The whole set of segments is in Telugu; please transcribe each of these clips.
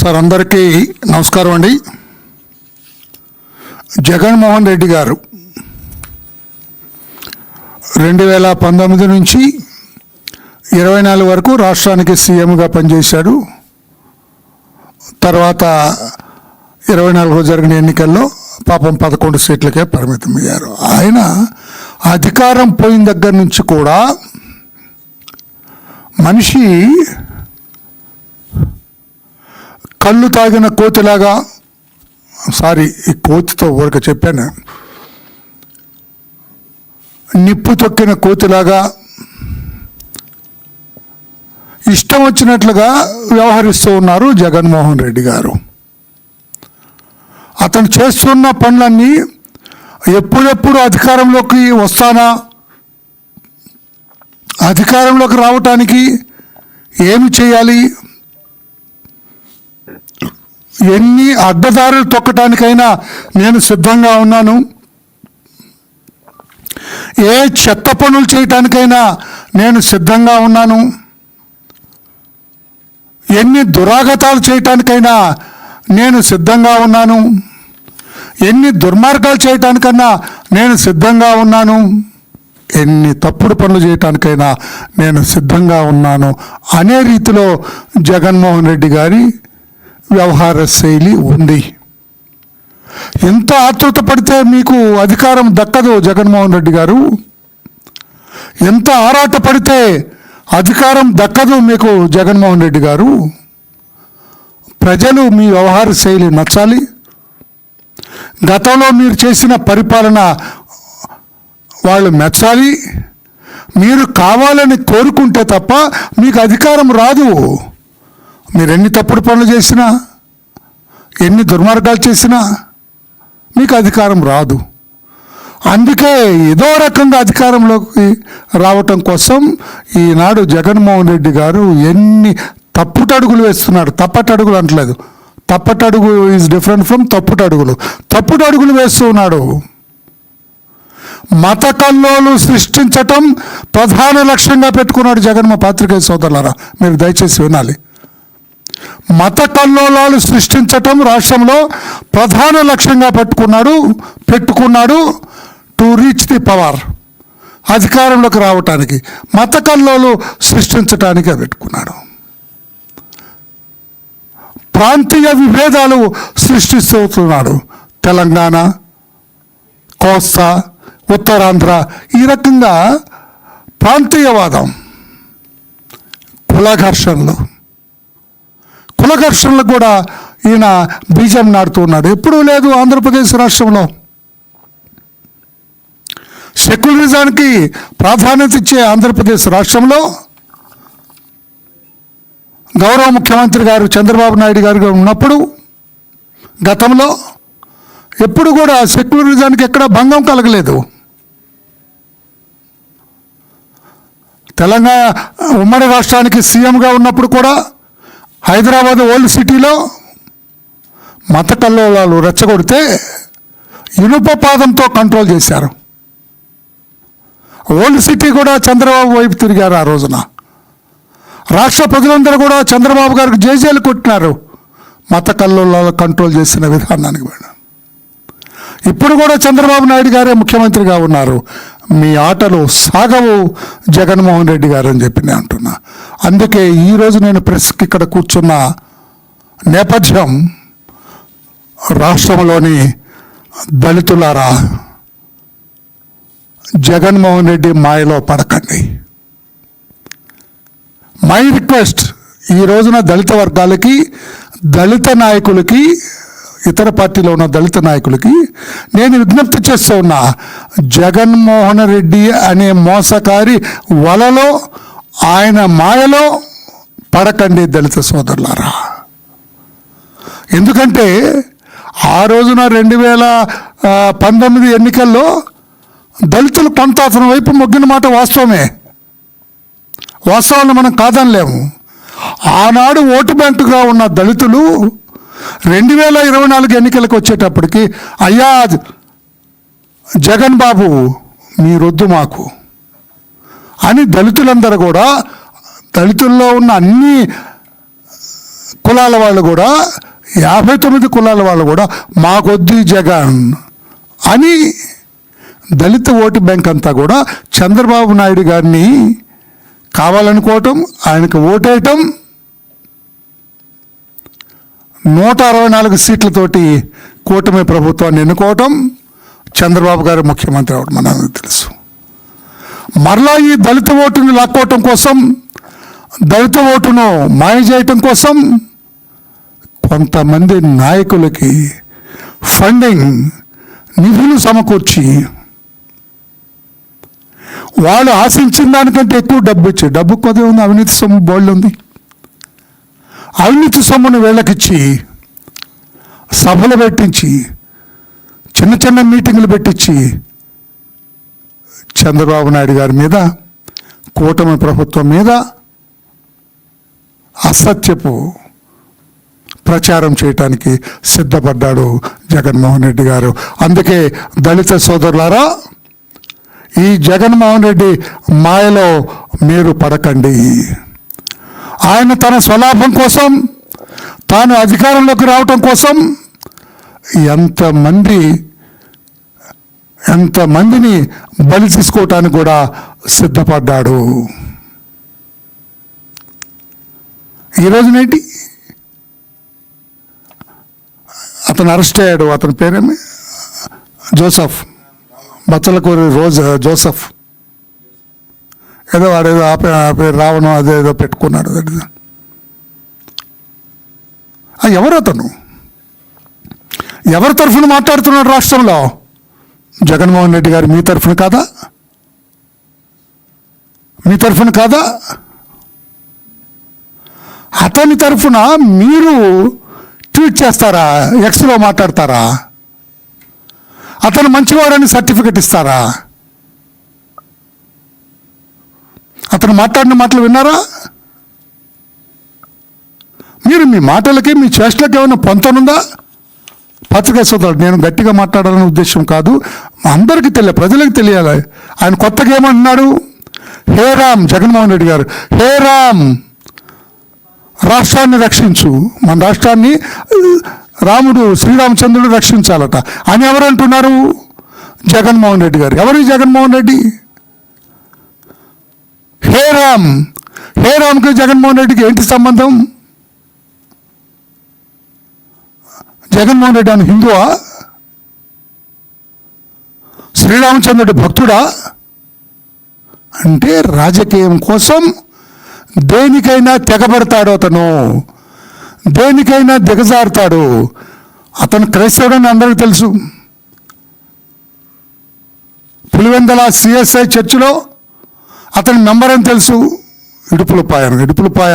సార్ అందరికీ నమస్కారం అండి. జగన్మోహన్ రెడ్డి గారు 2019 నుంచి 24 వరకు రాష్ట్రానికి సీఎంగా పనిచేశాడు. తర్వాత 24 జరిగిన ఎన్నికల్లో పాపం 11 సీట్లకే పరిమితం అయ్యారు. ఆయన అధికారం పోయిన దగ్గర నుంచి కూడా మనిషి కళ్ళు తాగిన కోతిలాగా, సారీ ఈ కోతితో ఊరిక చెప్పాను, నిప్పు తొక్కిన కోతిలాగా ఇష్టం వచ్చినట్లుగా వ్యవహరిస్తూ ఉన్నారు జగన్మోహన్ రెడ్డి గారు. అతను చేస్తున్న పనులన్నీ ఎప్పుడెప్పుడు అధికారంలోకి వస్తానా, అధికారంలోకి రావటానికి ఏమి చేయాలి, ఎన్ని అడ్డదారులు తొక్కటానికైనా నేను సిద్ధంగా ఉన్నాను, ఏ చెత్త పనులు చేయటానికైనా నేను సిద్ధంగా ఉన్నాను, ఎన్ని దురాగతాలు చేయటానికైనా నేను సిద్ధంగా ఉన్నాను, ఎన్ని దుర్మార్గాలు చేయటానికన్నా నేను సిద్ధంగా ఉన్నాను, ఎన్ని తప్పుడు పనులు చేయటానికైనా నేను సిద్ధంగా ఉన్నాను అనే రీతిలో జగన్మోహన్ రెడ్డి గారి వ్యవహార శైలి ఉంది. ఎంత ఆతృత పడితే మీకు అధికారం దక్కదు జగన్మోహన్ రెడ్డి గారు, ఎంత ఆరాట పడితే అధికారం దక్కదు మీకు జగన్మోహన్ రెడ్డి గారు. ప్రజలు మీ వ్యవహార శైలి నచ్చాలి. గతంలో మీరు చేసిన పరిపాలన వాళ్ళు మెచ్చాలి. మీరు కావాలని కోరుకుంటే తప్ప మీకు అధికారం రాదు. మీరు ఎన్ని తప్పుడు పనులు చేసినా, ఎన్ని దుర్మార్గాలు చేసినా మీకు అధికారం రాదు. అందుకే ఏదో రకంగా అధికారంలోకి రావటం కోసం ఈనాడు జగన్మోహన్ రెడ్డి గారు ఎన్ని తప్పుటడుగులు వేస్తున్నాడు. తప్పటడుగులు అంటలేదు, తప్పటడుగు ఈజ్ డిఫరెంట్ ఫ్రమ్ తప్పుటడుగులు. తప్పుటడుగులు వేస్తూ ఉన్నాడు. మత కల్లోలు సృష్టించటం ప్రధాన లక్ష్యంగా పెట్టుకున్నాడు జగన్మోహన్. పాత్రికేయ సోదరులారా, మీరు దయచేసి వినాలి. మత కల్లోలాలు సృష్టించటం రాష్ట్రంలో ప్రధాన లక్ష్యంగా పెట్టుకున్నాడు టు రీచ్ ది పవర్. అధికారంలోకి రావటానికి మత కల్లోలు సృష్టించటానికే పెట్టుకున్నాడు. ప్రాంతీయ విభేదాలు సృష్టిస్తున్నాడు. తెలంగాణ, కోస్తా, ఉత్తరాంధ్ర, ఈ రకంగా ప్రాంతీయవాదం, కులఘర్షణలు కూడా ఈయన బీజం నాడుతున్నాడు. ఎప్పుడూ లేదు ఆంధ్రప్రదేశ్ రాష్ట్రంలో. సెక్యులరిజానికి ప్రాధాన్యత ఇచ్చే ఆంధ్రప్రదేశ్ రాష్ట్రంలో గౌరవ ముఖ్యమంత్రి గారు చంద్రబాబు నాయుడు గారు ఉన్నప్పుడు గతంలో ఎప్పుడు కూడా సెక్యులరిజానికి ఎక్కడ భంగం కలగలేదు. తెలంగాణ ఉమ్మడి రాష్ట్రానికి సీఎంగా ఉన్నప్పుడు కూడా హైదరాబాద్ ఓల్డ్ సిటీలో మత కల్లోలాలు రెచ్చగొడితే ఇనుప పాదంతో కంట్రోల్ చేశారు. ఓల్డ్ సిటీ కూడా చంద్రబాబు వైపు తిరిగారు. ఆ రోజున రాష్ట్ర ప్రజలందరూ కూడా చంద్రబాబు గారికి జేజేలు కొట్టినారు మత కల్లోలాలు కంట్రోల్ చేసిన విధానానికి. ఇప్పుడు కూడా చంద్రబాబు నాయుడు గారే ముఖ్యమంత్రిగా ఉన్నారు. మీ ఆటలు సాగవు జగన్మోహన్ రెడ్డి గారు అని చెప్పి నేను అంటున్నా. అందుకే ఈరోజు నేను ప్రెస్కి ఇక్కడ కూర్చున్న నేపథ్యం, రాష్ట్రంలోని దళితులారా, జగన్మోహన్ రెడ్డి మాయలో పడకండి. మై రిక్వెస్ట్, ఈ రోజున దళిత వర్గాలకి, దళిత నాయకులకి, ఇతర పార్టీలో ఉన్న దళిత నాయకులకి నేను విజ్ఞప్తి చేస్తూ ఉన్నా, జగన్మోహన్ రెడ్డి అనే మోసకారి వలలో, ఆయన మాయలో పడకండి దళిత సోదరులారా. ఎందుకంటే ఆ రోజున 2019 ఎన్నికల్లో దళితులు కొంత అతని వైపు మొగ్గిన మాట వాస్తవమే. వాస్తవాన్ని మనం కాదనలేము. ఆనాడు ఓటు బ్యాంకుగా ఉన్న దళితులు 2024 ఎన్నికలకు వచ్చేటప్పటికి, అయ్యా జగన్ బాబు మీరొద్దు మాకు, అని దళితులందరూ కూడా, దళితుల్లో ఉన్న అన్ని కులాల వాళ్ళు కూడా, 59 కులాల వాళ్ళు కూడా మాకొద్ది జగన్ అని దళిత ఓటు బ్యాంక్ అంతా కూడా చంద్రబాబు నాయుడు గారిని కావాలనుకోవటం, ఆయనకు ఓటేయటం, 164 సీట్లతోటి కూటమి ప్రభుత్వాన్ని ఎన్నుకోవటం, చంద్రబాబు గారు ముఖ్యమంత్రి అవడం మనందరికీ తెలుసు. మరలా ఈ దళిత ఓటును లాక్కోవటం కోసం, దళిత ఓటును మాయ చేయటం కోసం కొంతమంది నాయకులకి ఫండింగ్, నిధులు సమకూర్చి వాళ్ళు ఆశించిన దానికంటే ఎక్కువ డబ్బు ఇచ్చి, డబ్బు కొద్దిగా ఉంది, అవినీతి సొమ్ము బోల్డ్ ఉంది, అవినీతి సొమ్మును వీళ్ళకిచ్చి సభలు పెట్టించి, చిన్న చిన్న మీటింగులు పెట్టించి చంద్రబాబు నాయుడు గారి మీద, కూటమి ప్రభుత్వం మీద అసత్యపు ప్రచారం చేయటానికి సిద్ధపడ్డాడు జగన్మోహన్ రెడ్డి గారు. అందుకే దళిత సోదరులారా, ఈ జగన్మోహన్ రెడ్డి మాయలో మీరు పడకండి. ఆయన తన స్వలాభం కోసం, తాను అధికారంలోకి రావటం కోసం ఎంతమందిని బలి తీసుకోవటానికి కూడా సిద్ధపడ్డాడు. ఈరోజునేంటి అతను అరెస్ట్ అయ్యాడు. అతని పేరేమి? జోసఫ్, బచ్చలకూరి జోసఫ్, ఏదో వాడేదో పేరు రావణం అదేదో పెట్టుకున్నాడు. ఎవరు అతను? ఎవరి తరఫున మాట్లాడుతున్నాడు రాష్ట్రంలో? జగన్మోహన్ రెడ్డి గారు మీ తరఫున కాదా? మీ తరఫున కాదా? అతని తరఫున మీరు ట్వీట్ చేస్తారా? ఎక్స్లో మాట్లాడతారా? అతను మంచివాడని సర్టిఫికెట్ ఇస్తారా? అతను మాట్లాడిన మాటలు విన్నారా? మీరు మీ మాటలకి, మీ చేష్టలకి ఏమైనా పొంతనుందా? పచ్చకేస్తాడు. నేను గట్టిగా మాట్లాడాలనే ఉద్దేశం కాదు, అందరికీ తెలియాలి, ప్రజలకు తెలియాలి. ఆయన కొత్తగా ఏమంటున్నాడు? హే రామ్, జగన్మోహన్ రెడ్డి గారు, హే రామ్, రాష్ట్రాన్ని రక్షించు, మన రాష్ట్రాన్ని రాముడు శ్రీరామచంద్రుడు రక్షించాలట అని ఎవరు అంటున్నారు? జగన్మోహన్ రెడ్డి గారు. ఎవరు జగన్మోహన్ రెడ్డి? హే రామ్, హే రామ్కి జగన్మోహన్ రెడ్డికి ఏంటి సంబంధం? జగన్మోహన్ రెడ్డి అని హిందువా? శ్రీరామచంద్రుడి భక్తుడా? అంటే రాజకీయం కోసం దేనికైనా తెగబడతాడు అతను, దేనికైనా దిగజారుతాడు. అతను క్రైస్తవుడని అందరికీ తెలుసు. పులివెందల సిఎస్ఐ చర్చిలో అతని మెంబర్ అని తెలుసు. ఇడుపులపాయ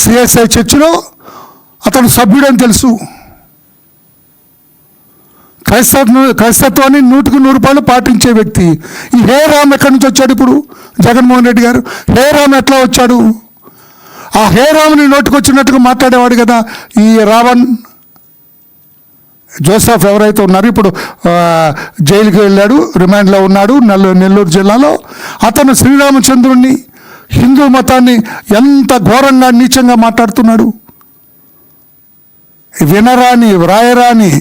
సిఎస్ఐ చర్చిలో అతను సభ్యుడని తెలుసు. క్రైస్తత్వాన్ని 100% పాటించే వ్యక్తి. ఈ హే రామ్ ఎక్కడి నుంచి వచ్చాడు ఇప్పుడు? జగన్మోహన్ రెడ్డి గారు హే రామ్ ఎట్లా వచ్చాడు? ఆ హే రామ్ని నోటికి వచ్చినట్టుగా మాట్లాడేవాడు కదా ఈ రావణ్. జోసఫ్ ఎవరైతే ఉన్నారో ఇప్పుడు జైలుకి వెళ్ళాడు, రిమాండ్లో ఉన్నాడు నెల్లూరు జిల్లాలో. అతను శ్రీరామచంద్రుడిని, హిందూ మతాన్ని ఎంత ఘోరంగా నీచంగా మాట్లాడుతున్నాడు. వినరాని, వ్రాయరాని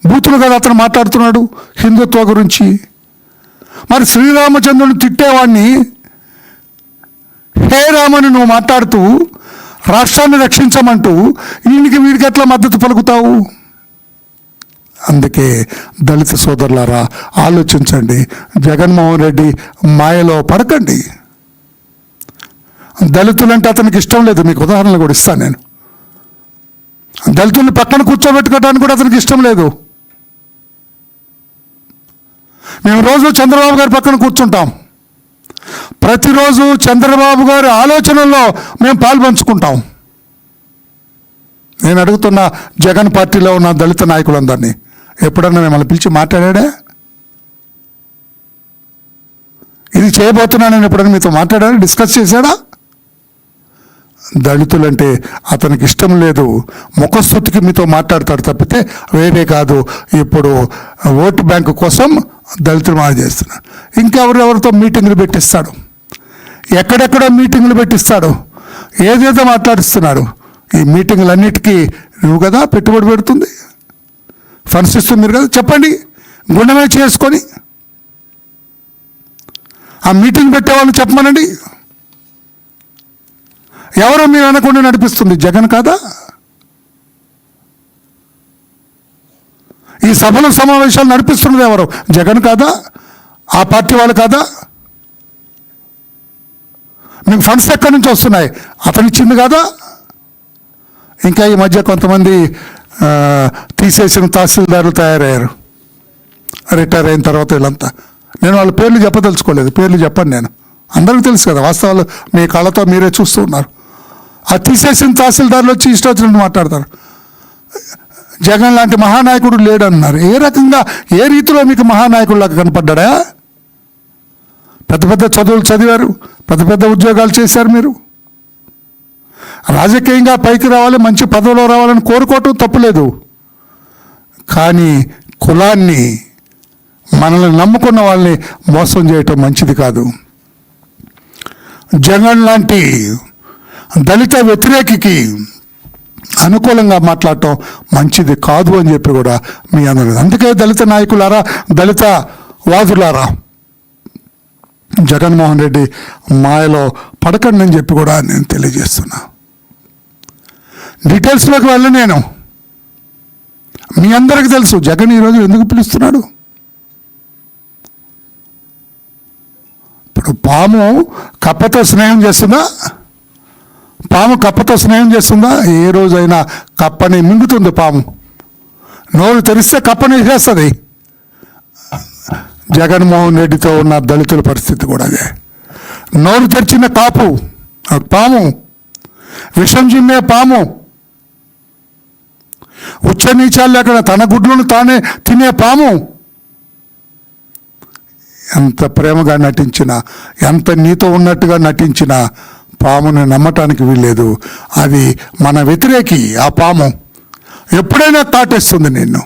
బూతులు కదా అతను మాట్లాడుతున్నాడు హిందుత్వ గురించి. మరి శ్రీరామచంద్రుని తిట్టేవాడిని హే రామని నువ్వు మాట్లాడుతూ రాష్ట్రాన్ని రక్షించమంటూ వీడికి ఎట్లా మద్దతు పలుకుతావు? అందుకే దళిత సోదరులారా ఆలోచించండి, జగన్మోహన్ రెడ్డి మాయలో పడకండి. దళితులంటే అతనికి ఇష్టం లేదు. మీకు ఉదాహరణలు కూడా ఇస్తాను నేను. దళితుల్ని పక్కన కూర్చోబెట్టుకోవడానికి కూడా అతనికి ఇష్టం లేదు. మేము రోజు చంద్రబాబు గారి పక్కన కూర్చుంటాం. ప్రతిరోజు చంద్రబాబు గారి ఆలోచనల్లో మేము పాల్పంచుకుంటాం. నేను అడుగుతున్న జగన్ పార్టీలో ఉన్న దళిత నాయకులందరినీ, ఎప్పుడన్నా మిమ్మల్ని పిలిచి మాట్లాడా? ఇది చేయబోతున్నానని ఎప్పుడన్నా మీతో మాట్లాడారా? డిస్కస్ చేశాడా? దళితులంటే అతనికి ఇష్టం లేదు. ముఖస్థుతికి మీతో మాట్లాడతాడు తప్పితే వేరే కాదు. ఇప్పుడు ఓటు బ్యాంకు కోసం దళితులు మాట చేస్తున్నాడు. ఇంకెవరెవరితో మీటింగులు పెట్టిస్తాడు, ఎక్కడెక్కడో మీటింగులు పెట్టిస్తాడు, ఏదేదో మాట్లాడిస్తున్నాడు. ఈ మీటింగులన్నిటికీ నువ్వు కదా పెట్టుబడి పెడుతుంది, ఫండ్స్ ఇస్తుంది మీరు కదా. చెప్పండి, గుండెమే చేసుకొని ఆ మీటింగ్ పెట్టేవాళ్ళు చెప్పమనండి. ఎవరో మీరు అనకుండా నడిపిస్తుంది జగన్ కాదా? ఈ సభలు సమావేశాలు నడిపిస్తున్నది ఎవరు? జగన్ కాదా? ఆ పార్టీ వాళ్ళు కాదా? మీకు ఫండ్స్ ఎక్కడి నుంచి వస్తున్నాయి? అతను ఇచ్చింది కాదా? ఇంకా ఈ మధ్య కొంతమంది తీసేసిన తహసీల్దారులు తయారయ్యారు రిటైర్ అయిన తర్వాత. వీళ్ళంతా నేను వాళ్ళ పేర్లు చెప్పదలుచుకోలేదు, పేర్లు చెప్పను నేను, అందరికీ తెలుసు కదా వాస్తవాలు, మీ కళ్ళతో మీరే చూస్తూ ఉన్నారు. ఆ తీసేసిన తహసీల్దారులు వచ్చి ఇష్టం వచ్చినట్టు మాట్లాడతారు. జగన్ లాంటి మహానాయకుడు లేడన్నారు. ఏ రకంగా, ఏ రీతిలో మీకు మహానాయకుడిలాగా కనపడ్డా? పెద్ద పెద్ద చదువులు చదివారు, పెద్ద పెద్ద ఉద్యోగాలు చేశారు. మీరు రాజకీయంగా పైకి రావాలి, మంచి పదవిలో రావాలని కోరుకోవటం తప్పులేదు. కానీ కులాన్ని, మనల్ని నమ్ముకున్న వాళ్ళని మోసం చేయటం మంచిది కాదు. జగన్ లాంటి దళిత వ్యతిరేకికి అనుకూలంగా మాట్లాడటం మంచిది కాదు అని చెప్పి కూడా మీ అందరూ. అందుకే దళిత నాయకులారా, దళిత వాదులారా, జగన్మోహన్ రెడ్డి మాయలో పడకండి అని చెప్పి కూడా నేను తెలియజేస్తున్నా. డీటెయిల్స్లోకి వెళ్ళను నేను. మీ అందరికీ తెలుసు జగన్ ఈరోజు ఎందుకు పిలుస్తున్నాడు. ఇప్పుడు పాము కప్పతో స్నేహం చేస్తుందా? పాము కప్పతో స్నేహం చేస్తుందా? ఏ రోజైనా కప్పని మింగుతుంది పాము. నోరు తెరిస్తే కప్పని వేసేస్తుంది. జగన్మోహన్ రెడ్డితో ఉన్న దళితుల పరిస్థితి కూడా అదే. నోరు తెరిచిన కాపు పాము, విషం చిమ్మే పాము, ఉచ్చ నీచాలు లేకుండా తన గుడ్లను తానే తినే పాము. ఎంత ప్రేమగా నటించినా, ఎంత నీతో ఉన్నట్టుగా నటించినా పాముని నమ్మటానికి వీల్లేదు. అది మన వ్యతిరేకి. ఆ పాము ఎప్పుడైనా కాటేస్తుంది నిన్ను.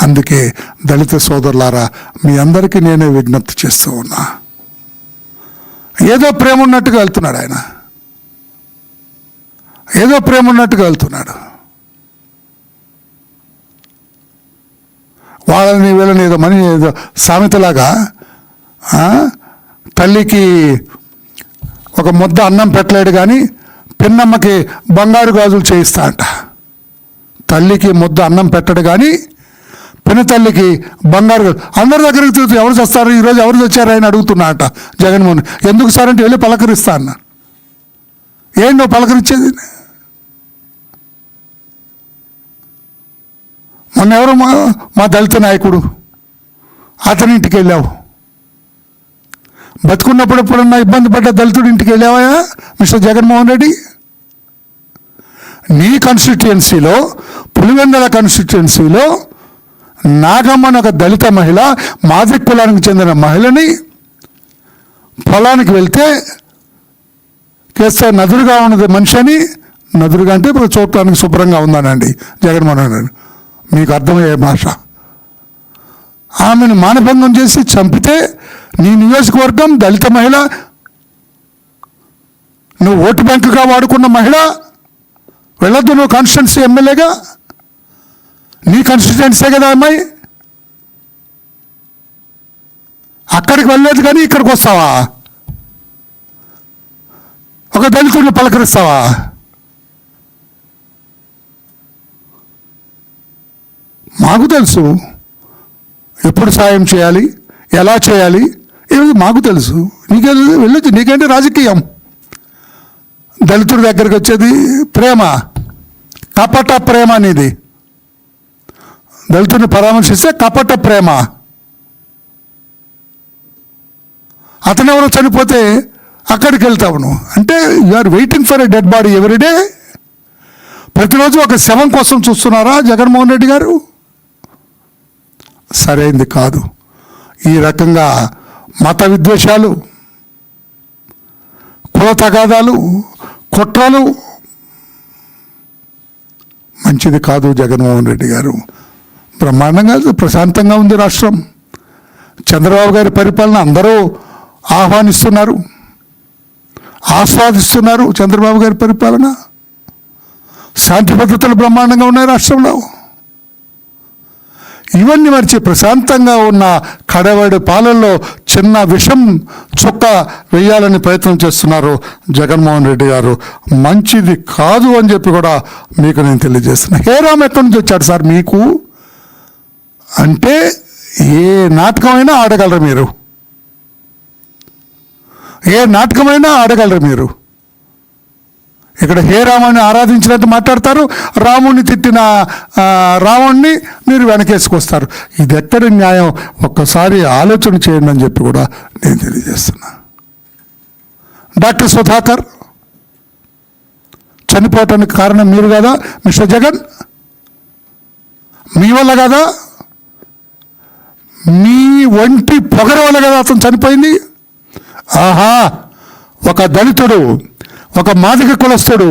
అందుకే దళిత సోదరులారా, మీ అందరికీ నేనే విజ్ఞప్తి చేస్తూ ఉన్నా. ఏదో ప్రేమ ఉన్నట్టుగా వెళ్తున్నాడు ఆయన, ఏదో ప్రేమ ఉన్నట్టుగా వెళ్తున్నాడు. వాళ్ళని వీళ్ళని ఏదో మని ఏదో సామెతలాగా తల్లికి ఒక ముద్ద అన్నం పెట్టలేడు కానీ పిన్నమ్మకి బంగారు గాజులు చేయిస్తా అంట. తల్లికి ముద్ద అన్నం పెట్టడు కానీ పిన్న తల్లికి బంగారు గాజులు. అందరి దగ్గరికి తిరుగుతూ ఎవరు చేస్తారు, ఈరోజు ఎవరు వచ్చారు అని అడుగుతున్నా అంట జగన్మోహన్. ఎందుకు సార్ అంటే వెళ్ళి పలకరిస్తా అన్నా. ఏంటి నువ్వు పలకరించేది? మొన్న ఎవరు మా దళిత నాయకుడు, అతని ఇంటికి వెళ్ళావు. బతుకున్నప్పుడు ఎప్పుడన్నా ఇబ్బంది పడ్డ దళితుడి ఇంటికి వెళ్ళావా మిస్టర్ జగన్మోహన్ రెడ్డి? నీ కాన్స్టిట్యుయెన్సీలో, పులివెందుల కాన్స్టిట్యుయెన్సీలో నాగమ్మని ఒక దళిత మహిళ, మాదిరి కులానికి చెందిన మహిళని పొలానికి వెళ్తే కేస్తే నదురుగా ఉన్నది మనిషి అని. నదురుగా అంటే ఇప్పుడు చూడటానికి శుభ్రంగా ఉందానండి జగన్మోహన్ రెడ్డి. మీకు అర్థమయ్యే భాష. ఆమెను మానభంగం చేసి చంపితే నీ నియోజకవర్గం దళిత మహిళ, నువ్వు ఓటు బ్యాంకుగా వాడుకున్న మహిళ వెళ్ళొద్దు. నువ్వు కాన్స్టిట్యున్సీ ఎమ్మెల్యేగా, నీ కాన్స్టిట్యున్సీ కదా అమ్మాయి. అక్కడికి వెళ్ళలేదు కానీ ఇక్కడికి వస్తావా? ఒక దళితుడిని పలకరిస్తావా? మాకు తెలుసు ఎప్పుడు సాయం చేయాలి, ఎలా చేయాలి, ఏది మాకు తెలుసు. నీకే వెళ్ళొచ్చు, నీకేంటి రాజకీయం. దళితుడి దగ్గరికి వచ్చేది ప్రేమ, కపట ప్రేమ అనేది. దళితుడిని పరామర్శిస్తే కపట ప్రేమ. అతను ఎవరో చనిపోతే అక్కడికి వెళ్తావు నువ్వు. అంటే you are waiting for a dead body every day. ప్రతిరోజు ఒక శవం కోసం చూస్తున్నారా జగన్మోహన్ రెడ్డి గారు? సరైంది కాదు. ఈ రకంగా మత విద్వేషాలు, కుల తగాదాలు, కుట్రలు మంచిది కాదు జగన్మోహన్ రెడ్డి గారు. బ్రహ్మాండంగా ప్రశాంతంగా ఉంది రాష్ట్రం. చంద్రబాబు గారి పరిపాలన అందరూ ఆహ్వానిస్తున్నారు, ఆస్వాదిస్తున్నారు. చంద్రబాబు గారి పరిపాలన, శాంతి భద్రతలు బ్రహ్మాండంగా ఉన్నాయి రాష్ట్రంలో. ఇవన్నీ మరిచి ప్రశాంతంగా ఉన్న కడవాడి పాలనలో చిన్న విషం చుక్క వేయాలని ప్రయత్నం చేస్తున్నారు జగన్మోహన్ రెడ్డి గారు. మంచిది కాదు అని చెప్పి కూడా మీకు నేను తెలియజేస్తున్నా. హేరామ్ ఎక్కడి నుంచి వచ్చాడు సార్ మీకు అంటే? ఏ నాటకమైనా ఆడగలరు మీరు, ఏ నాటకమైనా ఆడగలరు మీరు. ఇక్కడ హే రామాన్ని ఆరాధించినట్టు మాట్లాడతారు, రాముణ్ణి తిట్టిన రావణ్ణి మీరు వెనకేసుకొస్తారు. ఇది ఎక్కడి న్యాయం? ఒక్కసారి ఆలోచన చేయండి అని చెప్పి కూడా నేను తెలియజేస్తున్నా. డాక్టర్ సుధాకర్ చనిపోవటానికి కారణం మీరు కదా మిస్టర్ జగన్? మీ వల్ల కదా, మీ ఒంటి పొగర వల్ల కదా అతను చనిపోయింది. ఆహా, ఒక దళితుడు, ఒక మాదిగ కులస్తుడు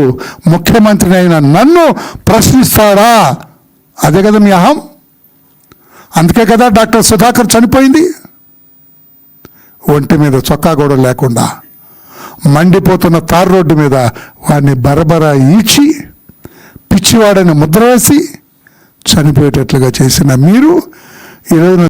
ముఖ్యమంత్రిని అయిన నన్ను ప్రశ్నిస్తాడా? అదే కదా మీ అహం. అందుకే కదా డాక్టర్ సుధాకర్ చనిపోయింది. ఒంటి మీద చొక్కా కూడా లేకుండా మండిపోతున్న తార్ రోడ్డు మీద వాడిని బరబరా ఈడ్చి పిచ్చివాడని ముద్ర వేసి చనిపోయేటట్లుగా చేసిన మీరు ఈరోజు